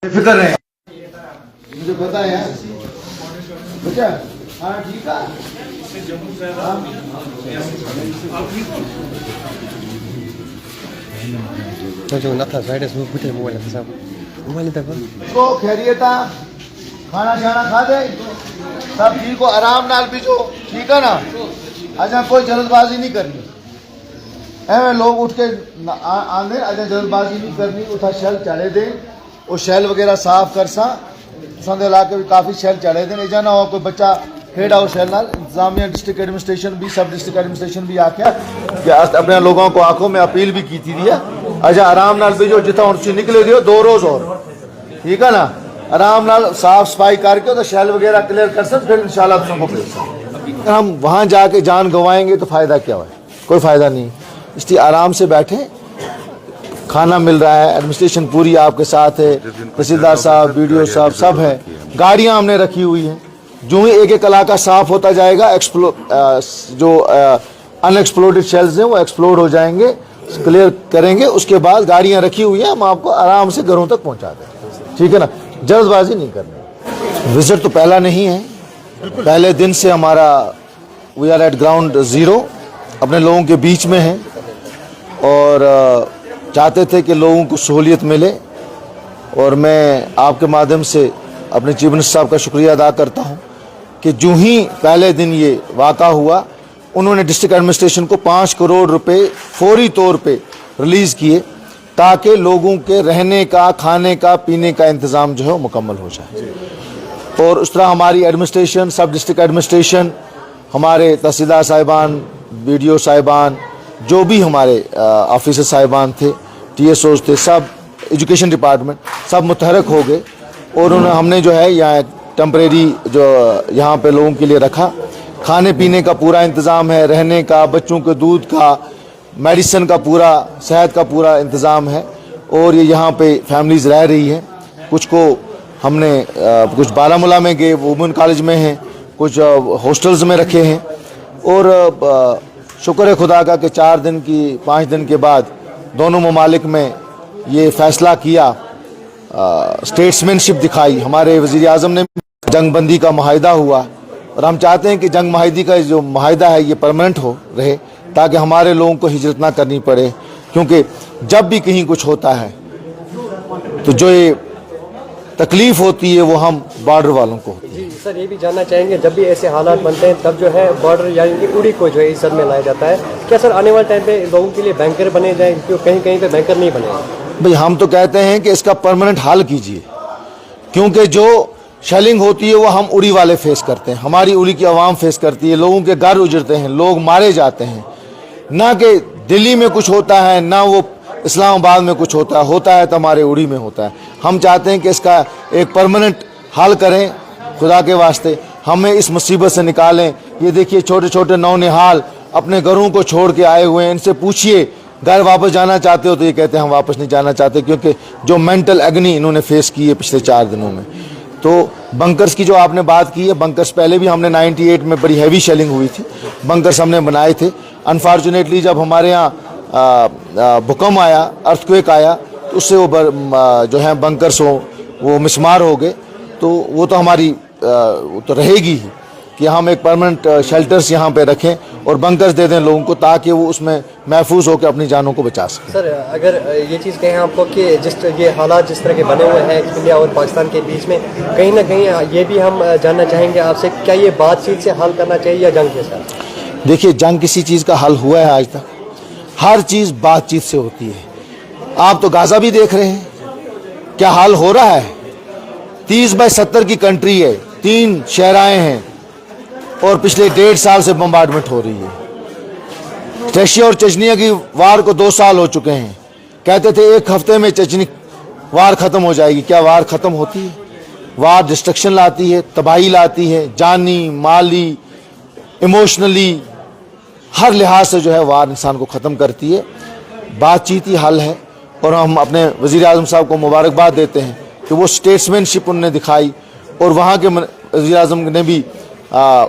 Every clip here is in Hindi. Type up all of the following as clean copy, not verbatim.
फिक्र है मुझे पता है यार बेटा। हाँ ठीक है। को खैरियत खाना शाना खा दे सब ठीक हो आराम नाल पीछो ठीक है ना। अच्छा कोई जल्दबाजी नहीं करनी ऐਵੇਂ लोग उठ के आंदे अजा जल्दबाजी नहीं करनी उठा शैल चढ़े दे और शैल वगैरह साफ कर सा संदे इलाके भी काफ़ी शैल चढ़े दे एजा ना हो कोई बच्चा खेड़ा हो शैल नाल। इंतजामिया डिस्ट्रिक्ट एडमिनिस्ट्रेशन भी सब डिस्ट्रिक्ट एडमिनिस्ट्रेशन भी आख्या कि अपने लोगों को आंखों में अपील भी की थी है। अच्छा आराम नाल भी जो जितना उनसे निकले दियो 2 रोज और ठीक है ना आराम नाल साफ सफाई करके तो शैल वगैरह क्लियर कर सकते फिर इंशाल्लाह तुमको भेज हम वहाँ जाके जान गंवाएंगे तो फ़ायदा क्या है कोई फ़ायदा नहीं। इसलिए आराम से बैठे खाना मिल रहा है एडमिनिस्ट्रेशन पूरी आपके साथ है तहसीलदार साहब BDO साहब सब है गाड़ियां हमने रखी हुई हैं। जो ही एक इलाका साफ होता जाएगा जो अनएक्सप्लोडेड शेल्स हैं वो एक्सप्लोड हो जाएंगे क्लियर करेंगे उसके बाद गाड़ियां रखी हुई हैं हम आपको आराम से घरों तक पहुंचा दें ठीक है ना। जल्दबाजी नहीं करनी। विजिट तो पहला नहीं है पहले दिन से हमारा we are at ground zero अपने लोगों के बीच में है और चाहते थे कि लोगों को सहूलियत मिले और मैं आपके माध्यम से अपने चीफ मिनिस्टर साहब का शुक्रिया अदा करता हूं कि जो ही पहले दिन ये वाक़ा हुआ उन्होंने डिस्ट्रिक्ट एडमिनिस्ट्रेशन को 5 करोड़ रुपए फौरी तौर पे रिलीज़ किए ताकि लोगों के रहने का खाने का पीने का इंतज़ाम जो है मुकम्मल हो जाए। और उस तरह हमारी एडमिनिस्ट्रेशन सब डिस्ट्रिक्ट एडमिनिस्ट्रेशन हमारे तहसीलदार साहिबान BDO साहिबान जो भी हमारे ऑफिसर साहिबान थे TSOs थे सब एजुकेशन डिपार्टमेंट सब मुतहरक हो गए और हमने जो है यहाँ टेम्परेरी जो यहाँ पे लोगों के लिए रखा खाने पीने का पूरा इंतज़ाम है रहने का बच्चों के दूध का मेडिसिन का पूरा सेहत का पूरा इंतज़ाम है और ये यहाँ पे फैमिलीज़ रह रही हैं। कुछ को हमने कुछ बारामूला में गए वुमेन कॉलेज में हैं कुछ हॉस्टल्स में रखे हैं और शुक्र है खुदा का कि 5 दिन के बाद दोनों ममालिक में ये फ़ैसला किया स्टेट्समैनशिप दिखाई हमारे वज़ीर आज़म ने जंगबंदी का मुआहिदा हुआ और हम चाहते हैं कि जंग मुआहिदी का जो मुआहिदा है ये परमानेंट हो रहे ताकि हमारे लोगों को हिजरत ना करनी पड़े क्योंकि जब भी कहीं कुछ होता है तो जो ये तकलीफ़ होती है वो हम बॉर्डर वालों को होती है। जी सर ये भी जानना चाहेंगे जब भी ऐसे हालात बनते हैं तब जो है बॉर्डर यानी कि उड़ी को जो है इज्जत में लाया जाता है क्या सर आने वाले टाइम पे लोगों के लिए बैंकर बने जाएं क्यों कहीं कहीं पे बैंकर नहीं बने। भाई हम तो कहते हैं कि इसका परमानेंट हल कीजिए क्योंकि जो शेलिंग होती है वो हम उड़ी वाले फेस करते हैं हमारी उड़ी की आवाम फेस करती है लोगों के घर उजड़ते हैं लोग मारे जाते हैं ना कि दिल्ली में कुछ होता है ना वो इस्लामाबाद में कुछ होता है तो हमारे उड़ी में होता है। हम चाहते हैं कि इसका एक परमानेंट हल करें खुदा के वास्ते हमें इस मुसीबत से निकालें। ये देखिए छोटे छोटे नौनिहाल अपने घरों को छोड़ के आए हुए हैं इनसे पूछिए घर वापस जाना चाहते हो तो ये कहते हैं हम वापस नहीं जाना चाहते क्योंकि जो मेंटल एग्नी इन्होंने फेस की है पिछले 4 दिनों में। तो बंकर्स की जो आपने बात की है बंकर्स पहले भी हमने 98 में बड़ी हैवी शेलिंग हुई थी बंकर्स हमने बनाए थे। अनफॉर्चुनेटली जब हमारे यहाँ भूकंप आया अर्थक्वेक आया तो उससे वो जो है बंकर्स वो मिसमार हो गए तो वो तो हमारी वो तो रहेगी ही कि हम एक परमानेंट शेल्टर्स यहाँ पे रखें और बंकर्स दे दें लोगों को ताकि वो उसमें महफूज होकर अपनी जानों को बचा सकें। सर अगर ये चीज़ कहें आपको कि ये हालात जिस तरह के बने हुए हैं इंडिया और पाकिस्तान के बीच में कहीं ना कहीं ये भी हम जानना चाहेंगे आपसे क्या ये बातचीत से हल करना चाहिए या जंग के साथ। देखिए जंग किसी चीज़ का हल हुआ है आज तक हर चीज़ बातचीत से होती है। आप तो गाज़ा भी देख रहे हैं क्या हाल हो रहा है 30/70 की कंट्री है 3 शहराएँ हैं और पिछले 1.5 साल से बम्बार्डमेंट हो रही है। चेचिया और चचनिया की वार को 2 साल हो चुके हैं कहते थे 1 हफ्ते में चचनी वार ख़त्म हो जाएगी क्या वार ख़त्म होती है। वार डिस्ट्रक्शन लाती है तबाही लाती है जानी माली इमोशनली हर लिहाज से जो है वार इंसान को ख़त्म करती है। बातचीत ही हल है और हम अपने वज़ीर आज़म साहब को मुबारकबाद देते हैं कि वो स्टेट्समैनशिप उन्होंने दिखाई और वहाँ के वज़ीर आज़म ने भी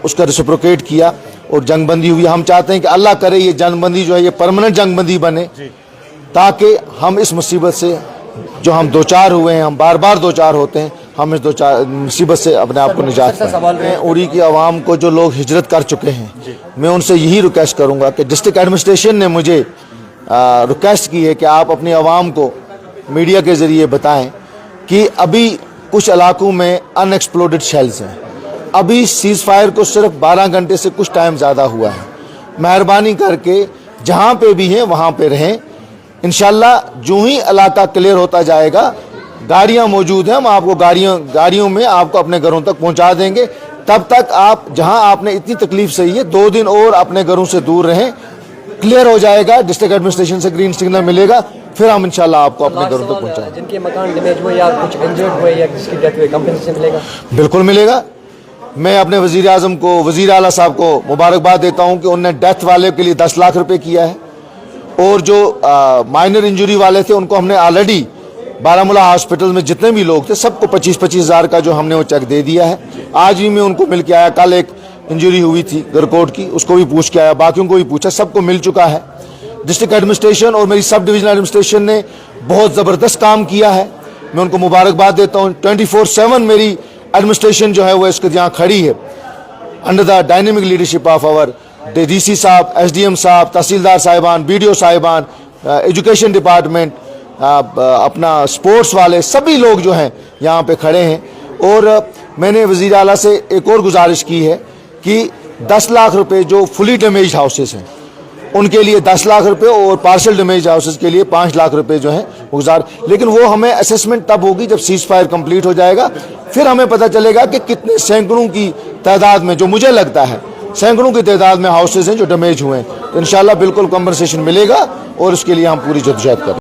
उसका रेसिप्रोकेट किया और जंगबंदी हुई। हम चाहते हैं कि अल्लाह करे ये जंगबंदी जो है ये परमानेंट जंगबंदी बने ताकि हम इस मुसीबत से जो हम दो चार हुए हैं, हम बार बार दो चार होते हैं, हम इस दो चार मुसीबत से अपने आप को निजात पाएं। उरी की आवाम को जो लोग हिजरत कर चुके हैं, मैं उनसे यही रिक्वेस्ट करूंगा कि डिस्ट्रिक्ट एडमिनिस्ट्रेशन ने मुझे रिक्वेस्ट की है कि आप अपनी आवाम को मीडिया के ज़रिए बताएं कि अभी कुछ इलाकों में अनएक्सप्लोडेड शेल्स हैं। अभी सीज़ फायर को सिर्फ 12 घंटे से कुछ टाइम ज़्यादा हुआ है। मेहरबानी करके जहाँ पे भी हैं वहाँ पे रहें। इंशाल्लाह जो ही इलाका क्लियर होता जाएगा, गाड़ियाँ मौजूद हैं, हम आपको गाड़ियों में आपको अपने घरों तक पहुँचा देंगे। तब तक आप जहाँ आपने इतनी तकलीफ सही है, 2 दिन और अपने घरों से दूर रहें। क्लियर हो जाएगा, डिस्ट्रिक्ट एडमिनिस्ट्रेशन से ग्रीन सिग्नल मिलेगा, फिर हम इंशाल्लाह आपको अपने घरों तक पहुँचाएंगे। जिनके मकान डैमेज हुए या कुछ इंजर्ड हुए या किसकी डेथ हुई, कंपनसेशन मिलेगा? बिल्कुल मिलेगा। मैं अपने वज़ीर आज़म को, वज़ीर आला साहब को मुबारकबाद देता हूँ कि उन्होंने डेथ वाले के लिए 10 लाख रुपए किया है, और जो माइनर इंजरी वाले थे उनको हमने ऑलरेडी बारामूला हॉस्पिटल में जितने भी लोग थे सबको 25-25 हज़ार का जो हमने वो चेक दे दिया है। आज भी मैं उनको मिल के आया, कल एक इंजरी हुई थी गरकोट की, उसको भी पूछ के आया, बाकियों को भी पूछा, सबको मिल चुका है। डिस्ट्रिक्ट एडमिनिस्ट्रेशन और मेरी सब डिविजनल एडमिनिस्ट्रेशन ने बहुत ज़बरदस्त काम किया है, मैं उनको मुबारकबाद देता हूँ। 24/7 मेरी एडमिनिस्ट्रेशन जो है वो इसके यहाँ खड़ी है, under the dynamic leadership of our DC साहब, SDM साहब, तहसीलदार साहिबान, BDO साहिबान, एजुकेशन डिपार्टमेंट, अपना स्पोर्ट्स वाले, सभी लोग जो हैं यहाँ पे खड़े हैं। और मैंने वज़ीर आला से एक और गुजारिश की है कि 10 लाख रुपए जो फुली डैमेज हाउसेस हैं उनके लिए 10 लाख रुपए, और पार्शल डैमेज हाउसेस के लिए 5 लाख रुपए जो हैं गुजार, लेकिन वो हमें असेसमेंट तब होगी जब सीज फायर कंप्लीट हो जाएगा। फिर हमें पता चलेगा कि कितने सैकड़ों की तादाद में, जो मुझे लगता है सैकड़ों की तादाद में हाउसेज हैं जो डैमेज हुए हैं। तो इंशाल्लाह बिल्कुल कंपनसेशन मिलेगा और उसके लिए हम पूरी जद्दोजहद करें।